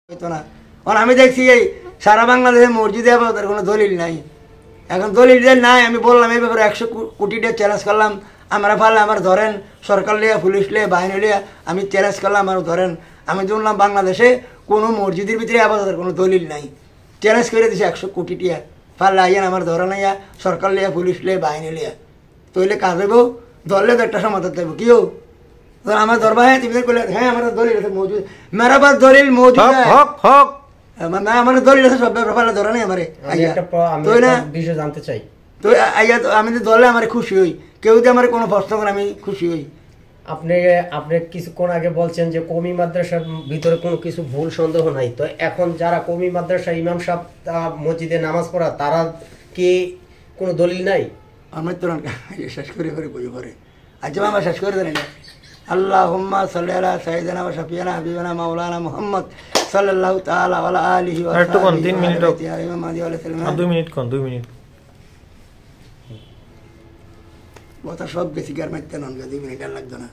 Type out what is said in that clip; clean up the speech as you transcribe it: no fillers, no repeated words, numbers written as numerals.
হইতো না। কারণ আমি দেখছি এই সারা বাংলাদেশে মসজিদে আবার কোনো দলিল নাই। এখন দলিল যে নাই, আমি বললাম এই ব্যাপারে 100 কোটি টাকা চ্যালেঞ্জ করলাম, আমরা পারলে আমার ধরেন, সরকার লিয়া, পুলিশ লিয়া, বাহিনী লিয়া আমি চ্যালেঞ্জ করলাম, আমার ধরেন। আমি শুনলাম বাংলাদেশে কোনো মসজিদের ভিতরে আবাদতের কোনো দলিল নাই, চ্যালেঞ্জ করে দিছে 100 কোটি টাকা পারলে আইয়ান আমার ধরে নাইয়া, সরকার লিয়া, পুলিশ লিয়া, বাহিনী লিয়া। তৈলে কাজ হইব, ধরলে তো একটা সমাধান থাকবো। কি হোক আমার দরবার, হ্যাঁ তুমি করলে, হ্যাঁ আমার দলিল আছে মজুদ, মেরা পাস দলিল মজুদ, আমার দলিল আছে, সব ব্যাপারে ধরে নাই আমারে। বিষয় জানতে চাই তো আইয়া আমি তো ধরলে আমার খুশি হই, কেউ যদি আমার কোনো প্রশ্ন করে আমি খুশি হই। আপনি কিছুক্ষণ আগে বলছেন যে কওমি মাদ্রাসার ভিতরে কোনো কিছু ভুল সন্দেহ নাই, তো এখন যারা কওমি মাদ্রাসা ইমাম সাহেব মসজিদে নামাজ পড়া, তারা কি কোনো দলিল নাই? আমার তো শেষ করে বই করে আচ্ছা আমার শেষ করে দেন। আল্লাহুম্মা সাল্লি আলা সাইয়্যিদিনা ওয়া শাফিঈনা হাবিবানা মাওলানা মুহাম্মদ সাল্লাল্লাহু তাআলা ওয়া আলিহি ওয়া সাহবিহি 3 মিনিট 2 মিনিট কোন 2 মিনিট কথা সব বেশি গার মারতে নন, 2 মিনিট আর লাগতো না।